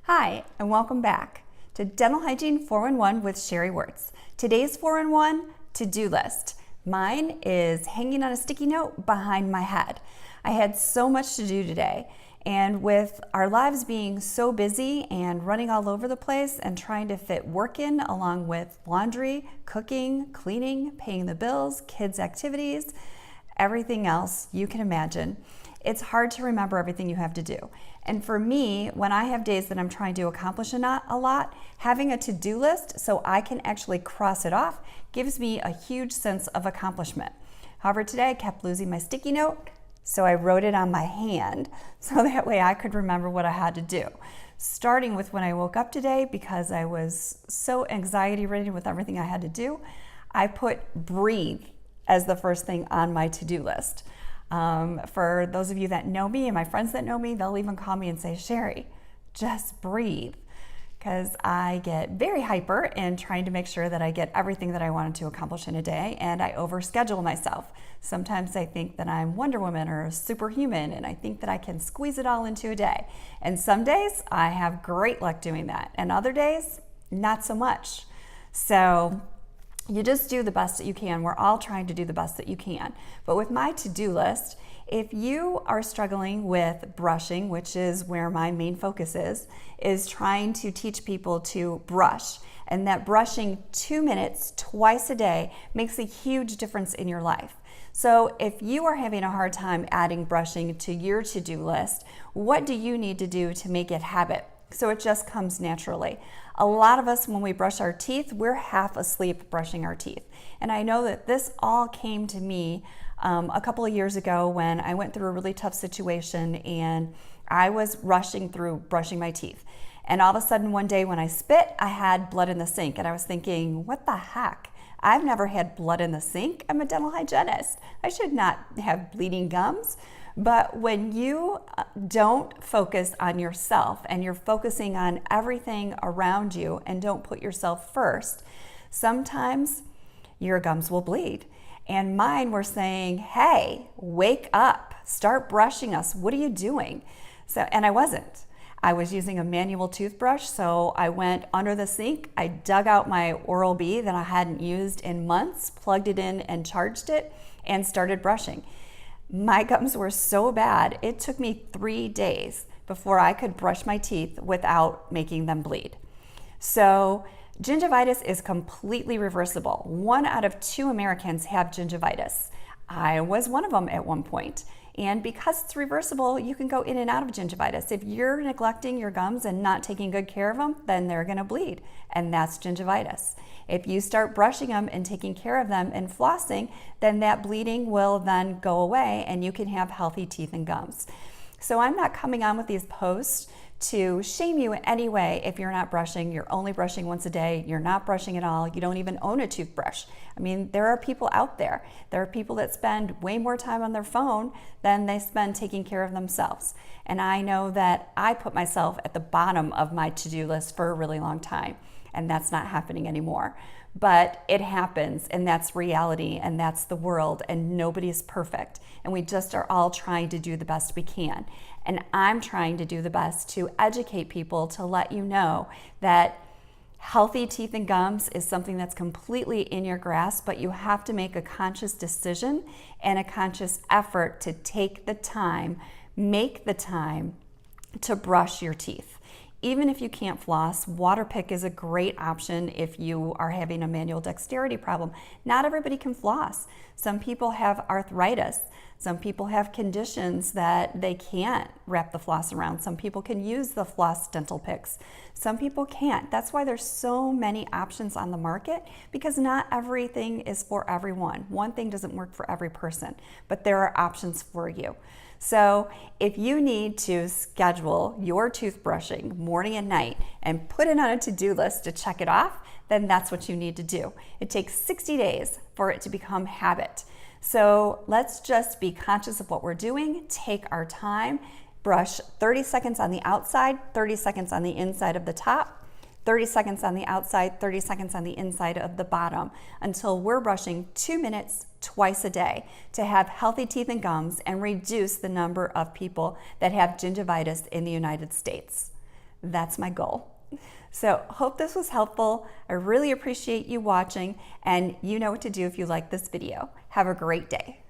Hi, and welcome back to Dental Hygiene 411 with Sherry Wirtz. Today's 411 to-do list. Mine is hanging on a sticky note behind my head. I had so much to do today, and with our lives being so busy and running all over the place and trying to fit work in along with laundry, cooking, cleaning, paying the bills, kids' activities, everything else you can imagine, it's hard to remember everything you have to do. And for me, when I have days that I'm trying to accomplish a lot, having a to-do list so I can actually cross it off gives me a huge sense of accomplishment. However, today I kept losing my sticky note, so I wrote it on my hand so that way I could remember what I had to do. Starting with when I woke up today, because I was so anxiety-ridden with everything I had to do, I put breathe as the first thing on my to-do list. For those of you that know me and my friends that know me, they'll even call me and say, Sherry, just breathe. Because I get very hyper in trying to make sure that I get everything that I wanted to accomplish in a day, and I overschedule myself. Sometimes I think that I'm Wonder Woman or superhuman, and I think that I can squeeze it all into a day. And some days I have great luck doing that, and other days, not so much. So you just do the best that you can. We're all trying to do the best that you can. But with my to-do list, if you are struggling with brushing, which is where my main focus is trying to teach people to brush, and that brushing 2 minutes twice a day makes a huge difference in your life. So if you are having a hard time adding brushing to your to-do list, what do you need to do to make it habit so it just comes naturally? A lot of us, when we brush our teeth, we're half asleep brushing our teeth. And I know that this all came to me a couple of years ago when I went through a really tough situation and I was rushing through brushing my teeth. And all of a sudden one day when I spit, I had blood in the sink. And I was thinking, what the heck? I've never had blood in the sink. I'm a dental hygienist. I should not have bleeding gums. But when you don't focus on yourself and you're focusing on everything around you and don't put yourself first, sometimes your gums will bleed. And mine were saying, hey, wake up, start brushing us. What are you doing? And I wasn't. I was using a manual toothbrush, so I went under the sink. I dug out my Oral-B that I hadn't used in months, plugged it in and charged it, and started brushing. My gums were so bad, it took me 3 days before I could brush my teeth without making them bleed. So gingivitis is completely reversible. 1 out of 2 Americans have gingivitis. I was one of them at one point. And because it's reversible, you can go in and out of gingivitis. If you're neglecting your gums and not taking good care of them, then they're gonna bleed, and that's gingivitis. If you start brushing them and taking care of them and flossing, then that bleeding will then go away and you can have healthy teeth and gums. So I'm not coming on with these posts to shame you in any way if you're not brushing, you're only brushing once a day, you're not brushing at all, you don't even own a toothbrush. I mean, there are people out there. There are people that spend way more time on their phone than they spend taking care of themselves. And I know that I put myself at the bottom of my to-do list for a really long time, and that's not happening anymore. But it happens, and that's reality, and that's the world, and nobody's perfect. And we just are all trying to do the best we can. And I'm trying to do the best to educate people to let you know that healthy teeth and gums is something that's completely in your grasp, but you have to make a conscious decision and a conscious effort to take the time, make the time to brush your teeth. Even if you can't floss, Waterpik is a great option if you are having a manual dexterity problem. Not everybody can floss. Some people have arthritis. Some people have conditions that they can't wrap the floss around. Some people can use the floss dental picks. Some people can't. That's why there's so many options on the market, because not everything is for everyone. One thing doesn't work for every person, but there are options for you. So if you need to schedule your toothbrushing morning and night and put it on a to-do list to check it off, then that's what you need to do. It takes 60 days for it to become habit. So let's just be conscious of what we're doing, take our time, brush 30 seconds on the outside, 30 seconds on the inside of the top, 30 seconds on the outside, 30 seconds on the inside of the bottom, until we're brushing 2 minutes twice a day to have healthy teeth and gums and reduce the number of people that have gingivitis in the United States. That's my goal. So hope this was helpful. I really appreciate you watching, and you know what to do if you like this video. Have a great day.